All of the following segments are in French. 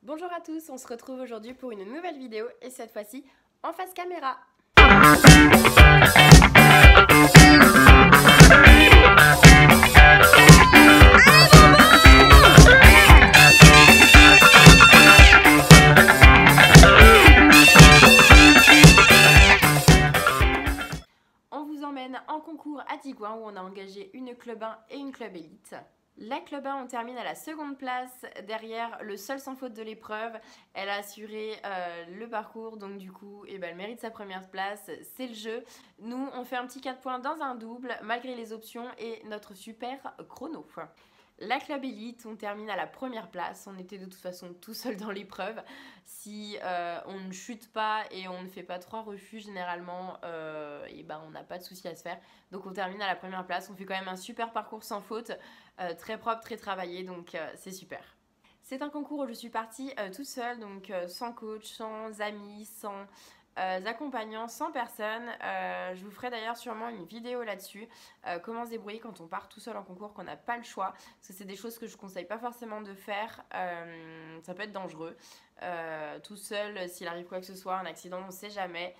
Bonjour à tous, on se retrouve aujourd'hui pour une nouvelle vidéo et cette fois-ci en face caméra. On vous emmène en concours à Digoin où on a engagé une club 1 et une club élite. La club 1, on termine à la seconde place, derrière le seul sans faute de l'épreuve. Elle a assuré le parcours, donc du coup, elle mérite sa première place, c'est le jeu. Nous, on fait un petit 4 points dans un double, malgré les options et notre super chrono. La club élite, on termine à la première place, on était de toute façon tout seul dans l'épreuve. Si on ne chute pas et on ne fait pas 3 refus, généralement, on n'a pas de souci à se faire. Donc on termine à la première place, on fait quand même un super parcours sans faute, très propre, très travaillé, donc c'est super. C'est un concours où je suis partie toute seule, donc sans coach, sans amis, sans accompagnants, sans personne. Je vous ferai d'ailleurs sûrement une vidéo là-dessus, comment se débrouiller quand on part tout seul en concours, qu'on n'a pas le choix, parce que c'est des choses que je ne conseille pas forcément de faire, ça peut être dangereux. Tout seul, s'il arrive quoi que ce soit, un accident, on ne sait jamais.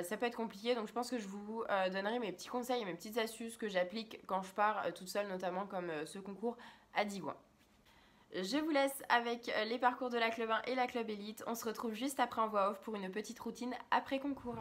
Ça peut être compliqué, donc je pense que je vous donnerai mes petits conseils et mes petites astuces que j'applique quand je pars toute seule, notamment comme ce concours à Digoin. Je vous laisse avec les parcours de la club 1 et la club élite. On se retrouve juste après en voix off pour une petite routine après concours.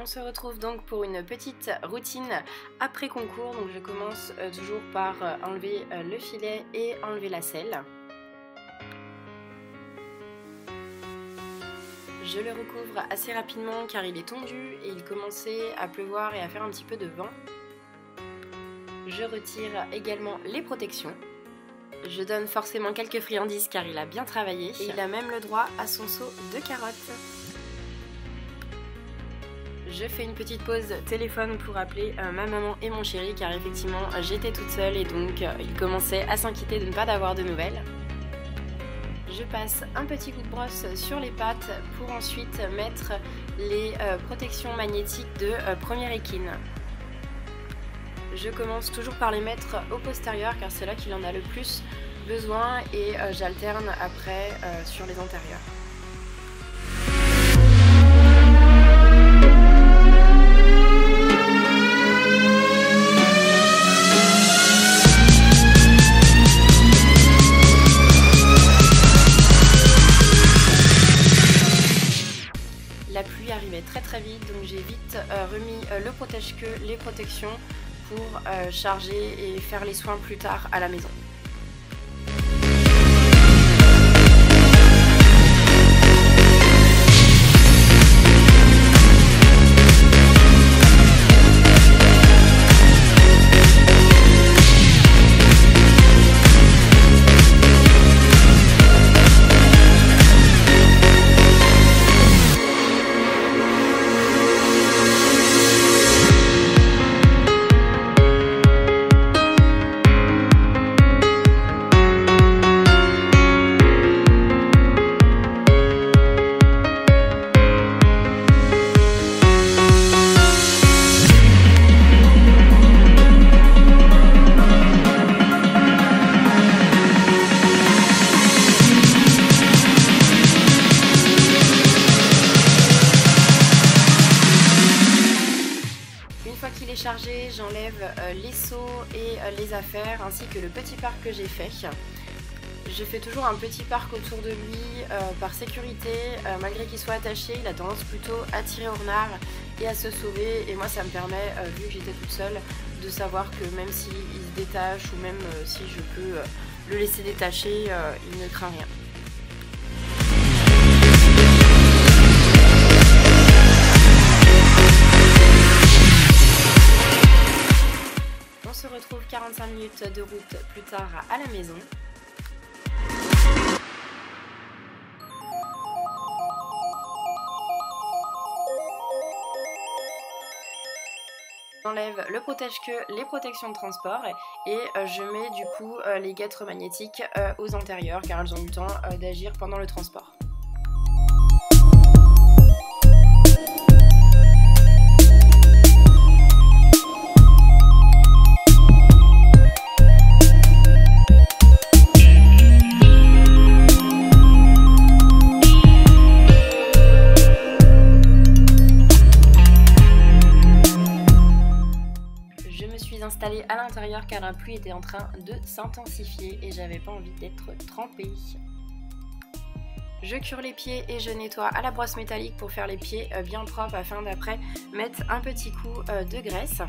On se retrouve donc pour une petite routine après concours. Donc je commence toujours par enlever le filet et enlever la selle. Je le recouvre assez rapidement car il est tondu et il commençait à pleuvoir et à faire un petit peu de vent. Je retire également les protections. Je donne forcément quelques friandises car il a bien travaillé et il a même le droit à son seau de carottes. Je fais une petite pause téléphone pour appeler ma maman et mon chéri car effectivement j'étais toute seule et donc il commençait à s'inquiéter de ne pas avoir de nouvelles. Je passe un petit coup de brosse sur les pattes pour ensuite mettre les protections magnétiques de première équine. Je commence toujours par les mettre au postérieur car c'est là qu'il en a le plus besoin et j'alterne après sur les antérieurs. protège-queue, les protections pour charger et faire les soins plus tard à la maison. Chargé, j'enlève les seaux et les affaires ainsi que le petit parc que j'ai fait. Je fais toujours un petit parc autour de lui par sécurité, malgré qu'il soit attaché, il a tendance plutôt à tirer au renard et à se sauver, et moi ça me permet, vu que j'étais toute seule, de savoir que même s'il se détache ou même si je peux le laisser détacher, il ne craint rien. On se retrouve 45 minutes de route plus tard à la maison. J'enlève le protège-queue, les protections de transport et je mets du coup les guêtres magnétiques aux antérieures car elles ont eu le temps d'agir pendant le transport. Installée à l'intérieur car la pluie était en train de s'intensifier et j'avais pas envie d'être trempée. Je cure les pieds et je nettoie à la brosse métallique pour faire les pieds bien propres afin d'après mettre un petit coup de graisse.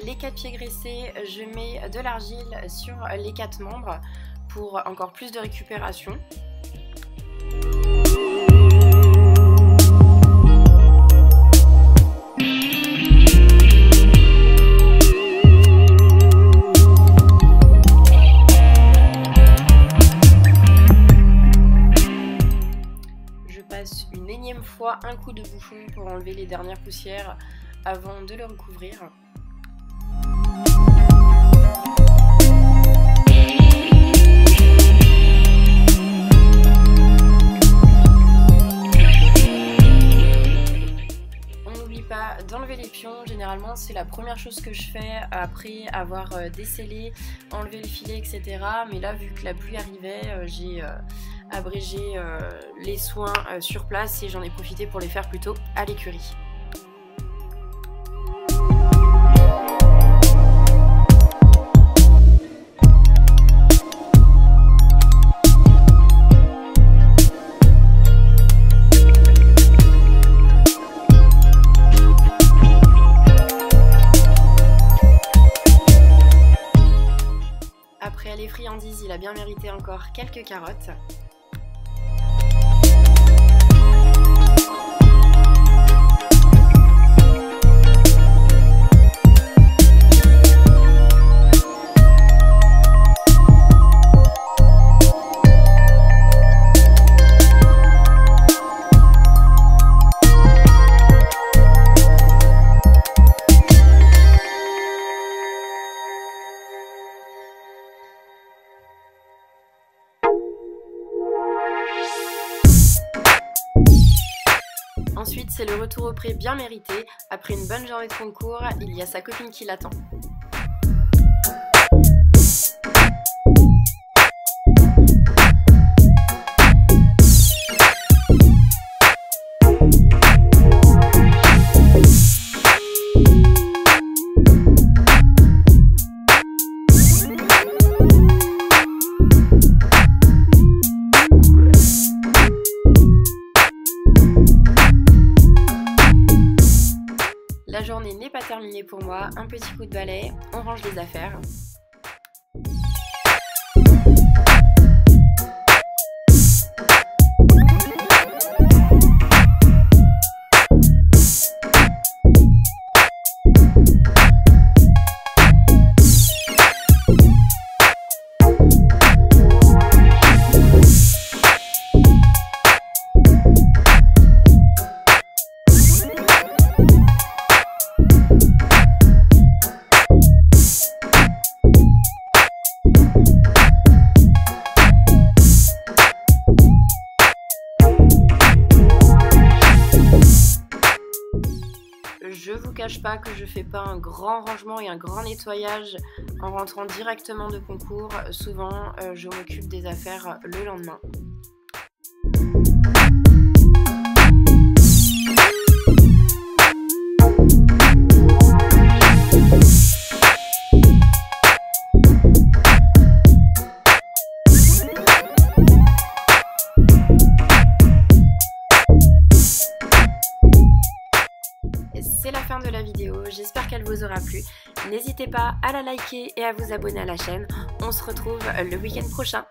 Les 4 pieds graissés, je mets de l'argile sur les 4 membres pour encore plus de récupération. Je passe une énième fois un coup de bouchon pour enlever les dernières poussières avant de le recouvrir. D'enlever les pions, généralement c'est la première chose que je fais après avoir décellé, enlevé le filet, etc. Mais là, vu que la pluie arrivait, j'ai abrégé les soins sur place et j'en ai profité pour les faire plutôt à l'écurie. Après les friandises, il a bien mérité encore quelques carottes. Ensuite, c'est le retour au pré bien mérité. Après une bonne journée de concours, il y a sa copine qui l'attend. La journée n'est pas terminée pour moi, un petit coup de balai, on range les affaires. Je vous cache pas que je fais pas un grand rangement et un grand nettoyage en rentrant directement de concours. Souvent, je m'occupe des affaires le lendemain. C'est la fin de la vidéo, j'espère qu'elle vous aura plu. N'hésitez pas à la liker et à vous abonner à la chaîne. On se retrouve le week-end prochain.